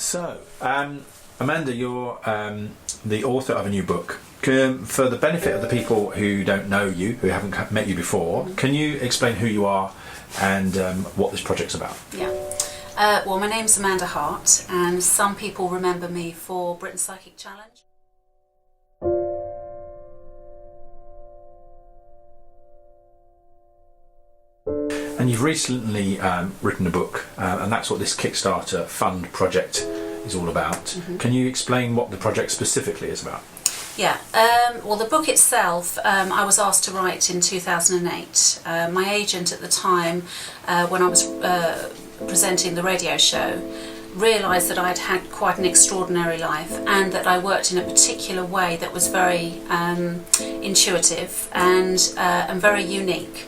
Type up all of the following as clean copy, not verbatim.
So, Amanda, you're the author of a new book. For the benefit of the people who don't know you, who haven't met you before, can you explain who you are and what this project's about? Yeah. Well, my name's Amanda Hart, and some people remember me for Britain's Psychic Challenge. And you've recently written a book, and that's what this Kickstarter fund project is all about. Can you explain what the project specifically is about? Yeah, well, the book itself, I was asked to write in 2008. My agent at the time, when I was presenting the radio show, realised that I'd had quite an extraordinary life and that I worked in a particular way that was very intuitive and very unique.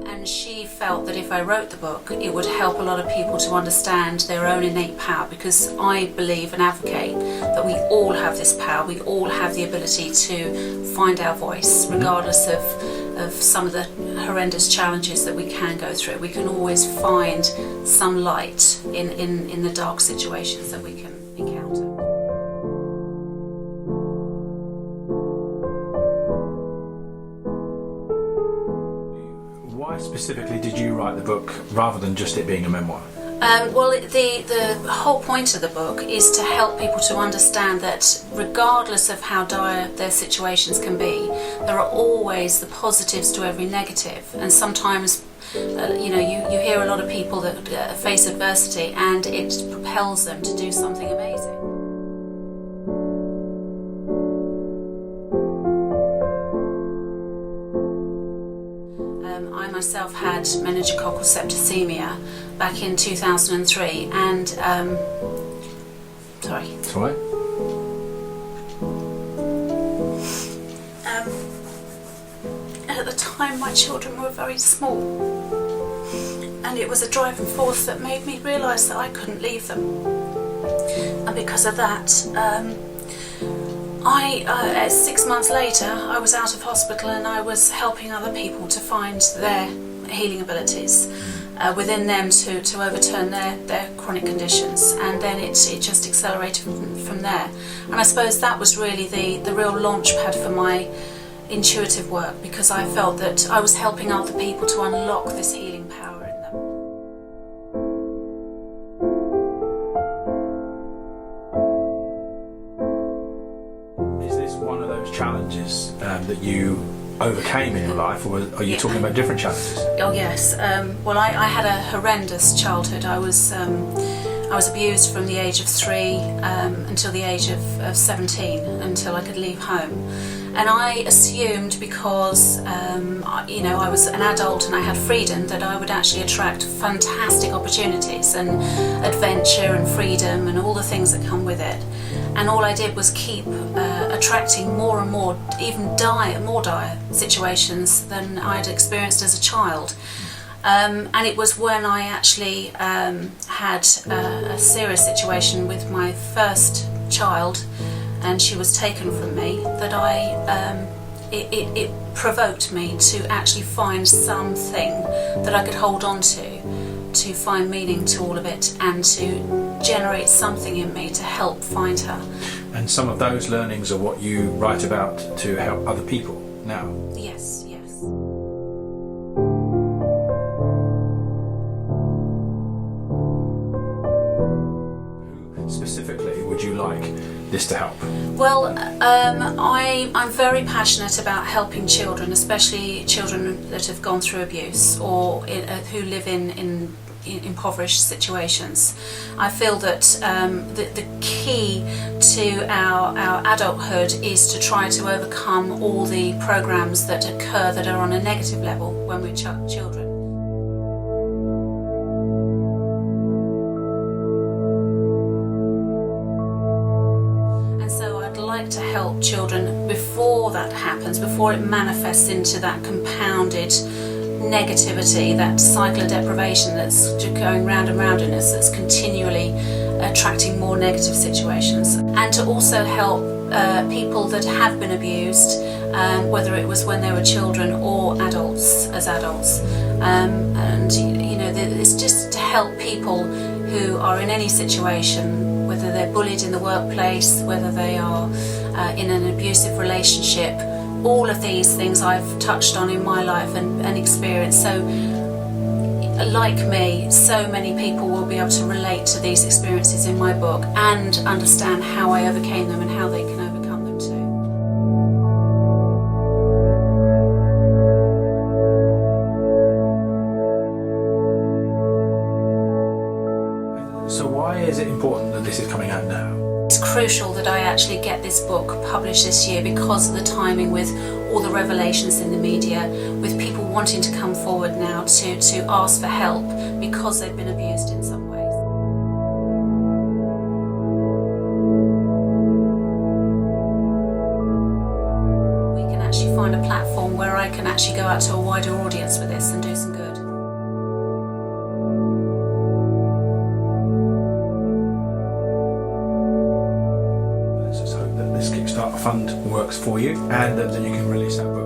And she felt that if I wrote the book, it would help a lot of people to understand their own innate power, because I believe and advocate that we all have this power. We all have the ability to find our voice, regardless of some of the horrendous challenges that we can go through. We can always find some light in the dark situations that we can encounter. Why specifically did you write the book rather than just it being a memoir? Well, the whole point of the book is to help people to understand that regardless of how dire their situations can be, there are always the positives to every negative. And sometimes, you hear a lot of people that face adversity and it propels them to do something amazing. I myself had meningococcal septicemia back in 2003, and sorry. That's all right. At the time, my children were very small, and it was a driving force that made me realise that I couldn't leave them. And because of that, 6 months later, I was out of hospital and I was helping other people to find their healing abilities within them to overturn their chronic conditions, and then it just accelerated from there. And I suppose that was really the real launch pad for my intuitive work, because I felt that I was helping other people to unlock this healing power in them. One of those challenges that you overcame in your life, or are you talking about different challenges? Oh yes. Well, I had a horrendous childhood. I was abused from the age of 3 until the age of 17, until I could leave home. And I assumed because I was an adult and I had freedom, that I would actually attract fantastic opportunities and adventure and freedom and all the things that come with it. And all I did was keep attracting more and more, even more dire situations than I'd experienced as a child. And it was when I actually had a serious situation with my first child, and she was taken from me, that it provoked me to actually find something that I could hold on to find meaning to all of it, and to generate something in me to help find her. And some of those learnings are what you write about to help other people now? Yes. Who specifically would you like this to help? Well, I'm very passionate about helping children, especially children that have gone through abuse or who live in impoverished situations. I feel that the key to our adulthood is to try to overcome all the programs that occur that are on a negative level when we're children. To help children before that happens, before it manifests into that compounded negativity, that cycle of deprivation that's going round and round in us, that's continually attracting more negative situations. And to also help people that have been abused, whether it was when they were children or adults, as adults. And you know, it's just to help people who are in any situation, whether they're bullied in the workplace, whether they are in an abusive relationship. All of these things I've touched on in my life and experienced. So like me, so many people will be able to relate to these experiences in my book and understand how I overcame them and how they can overcome them too. So why is it important that this is coming out now? It's crucial that I actually get this book published this year because of the timing with all the revelations in the media, with people wanting to come forward now to ask for help because they've been abused in some ways. We can actually find a platform where I can actually go out to a wider audience with this and do some good. Let's just hope that this Kickstarter fund works for you and that you can release that book.